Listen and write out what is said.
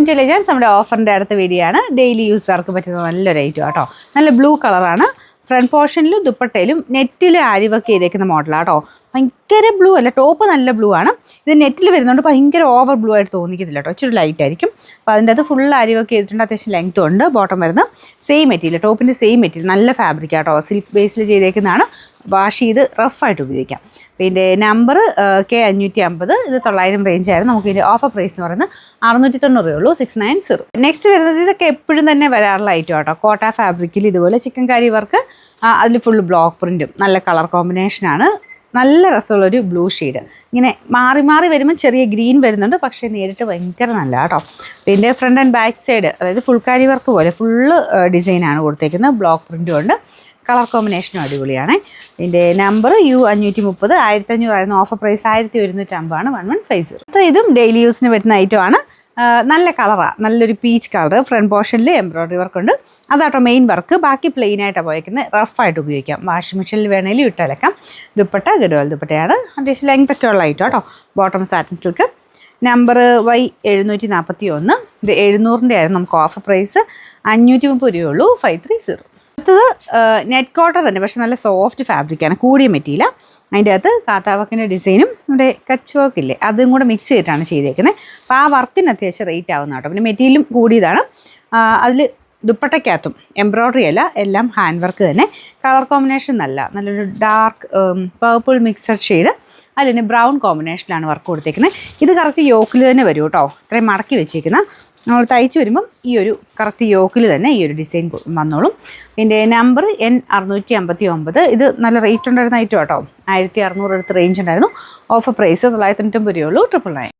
To legends. നമ്മുടെ ഓഫറിൻ്റെ അടുത്ത video ആണ്. ഡെയിലി യൂസർക്ക് പറ്റുന്ന നല്ലൊരു ഐറ്റം കേട്ടോ. നല്ല ബ്ലൂ കളറാണ്. ഫ്രണ്ട് പോർഷനിലും ദുപ്പട്ടയിലും നെറ്റിൽ ആരി വർക്ക് ചെയ്തേക്കുന്ന മോഡലാണ് കേട്ടോ. ഭയങ്കര ബ്ലൂ അല്ല, ടോപ്പ് നല്ല ബ്ലൂ ആണ്. ഇത് നെറ്റിൽ വരുന്നതുകൊണ്ട് ഭയങ്കര ഓവർ ബ്ലൂ ആയിട്ട് തോന്നിക്കുന്നില്ല കേട്ടോ. ഇച്ചിരി ലൈറ്റ് ആയിരിക്കും. അപ്പോൾ അതിൻ്റെ അത് ഫുൾ ആരി വർക്ക് ചെയ്തിട്ടുണ്ട്. അത്യാവശ്യം ലെങ്ത്തും ഉണ്ട്. ബോട്ടം വരുന്നത് സെയിം മെറ്റീരിയൽ, ടോപ്പിൻ്റെ സെയിം മെറ്റീരിയൽ, നല്ല ഫാബ്രിക് കേട്ടോ. സിൽക്ക് ബേസിൽ ചെയ്തേക്കുന്നതാണ്. വാഷ് ചെയ്ത് റഫായിട്ട് ഉപയോഗിക്കാം. പിന്നെ നമ്പർ K550, ഇത് 900 റേഞ്ചായിരുന്നു. നമുക്ക് ഇതിൻ്റെ ഓഫർ പ്രൈസ് എന്ന് പറയുന്നത് 690 ഉള്ളൂ, 690. നെക്സ്റ്റ് വരുന്നത് ഇതൊക്കെ എപ്പോഴും തന്നെ വരാറുള്ള ഐറ്റം കേട്ടോ. കോട്ട ഫാബ്രിക്കിൽ ഇതുപോലെ ചിക്കൻ കാരി വർക്ക്, അതിൽ ഫുൾ ബ്ലോക്ക് പ്രിൻറ്റും, നല്ല കളർ കോമ്പിനേഷനാണ്. നല്ല രസമുള്ളൊരു ബ്ലൂ ഷെയ്ഡ്. ഇങ്ങനെ മാറി മാറി വരുമ്പോൾ ചെറിയ ഗ്രീൻ വരുന്നുണ്ട്, പക്ഷേ നേരിട്ട് ഭയങ്കര നല്ല കേട്ടോ. പിന്നെ ഫ്രണ്ട് ആൻഡ് ബാക്ക് സൈഡ്, അതായത് ഫുൾ കാരി വർക്ക് പോലെ ഫുള്ള് ഡിസൈനാണ് കൊടുത്തേക്കുന്നത്. ബ്ലോക്ക് പ്രിൻറ്റും ഉണ്ട്. കളർ കോമ്പിനേഷനും അടിപൊളിയാണ്. ഇതിൻ്റെ നമ്പർ U530, 1500 ആയിരുന്നു. Offer price 1150 1150. അപ്പോൾ ഇതും ഡെയിലി യൂസിന് പറ്റുന്ന ഐറ്റമാണ്. നല്ല കളറാണ്, നല്ലൊരു പീച്ച് കളർ. ഫ്രണ്ട് പോർഷനിൽ എംബ്രോയ്ഡറി വർക്ക് ഉണ്ട്. അതാട്ടോ മെയിൻ വർക്ക്. ബാക്കി പ്ലെയിൻ ആയിട്ടാണ് പോയേക്കുന്നത്. റഫായിട്ട് ഉപയോഗിക്കാം. വാഷിംഗ് മെഷീനിൽ വേണമെങ്കിലും ഇട്ടലക്കാം. ദുപ്പട്ട ഗഡ്വാൽ ദുപ്പട്ടയാണ്. അത്യാവശ്യം ലെങ്ത് ഒക്കെ ഉള്ള ഐറ്റം കേട്ടോ. Bottom satin silk. Number Y741. ഇത് 700 ആയിരുന്നു. നമുക്ക് ഓഫർ പ്രൈസ് 530 രൂപയുള്ളൂ, 530. അടുത്തത് നെറ്റ് കോട്ടൺ തന്നെ, പക്ഷെ നല്ല സോഫ്റ്റ് ഫാബ്രിക്കാണ്, കൂടിയ മെറ്റീരിയലാണ്. അതിൻ്റെ അകത്ത് കാത്താവക്കിൻ്റെ ഡിസൈനും നമ്മുടെ കച്ച് വർക്കില്ലേ അതും കൂടെ മിക്സ് ചെയ്തിട്ടാണ് ചെയ്തേക്കുന്നത്. അപ്പോൾ ആ വർക്കിന് അത്യാവശ്യം റേറ്റ് ആവുന്ന കേട്ടോ. പിന്നെ മെറ്റീരിയലും കൂടിയതാണ്. അതിൽ ദുപ്പട്ടയ്ക്കകത്തും എംബ്രോയ്ഡറി അല്ല, എല്ലാം ഹാൻഡ് വർക്ക് തന്നെ. കളർ കോമ്പിനേഷൻ നല്ലൊരു ഡാർക്ക് പേർപ്പിൾ മിക്സഡ് ഷെയ്ഡ്. അതിന് ബ്രൗൺ കോമ്പിനേഷനിലാണ് വർക്ക് കൊടുത്തേക്കുന്നത്. ഇത് കറക്റ്റ് യോക്കിൽ തന്നെ വരും കേട്ടോ. ഇത്രയും മടക്കി വെച്ചേക്കുന്ന നമ്മൾ തയ്ച്ച് വരുമ്പം ഈ ഒരു കറക്റ്റ് യോക്കിൽ തന്നെ ഈ ഒരു ഡിസൈൻ വന്നോളും. പിന്നെ നമ്പർ N659. ഇത് നല്ല റേറ്റ് ഉണ്ടായിരുന്ന ഐറ്റം കേട്ടോ. 1600 അടുത്ത് റേഞ്ച് ഉണ്ടായിരുന്നു. ഓഫർ പ്രൈസ് 990 രൂപയുള്ളൂ, 999.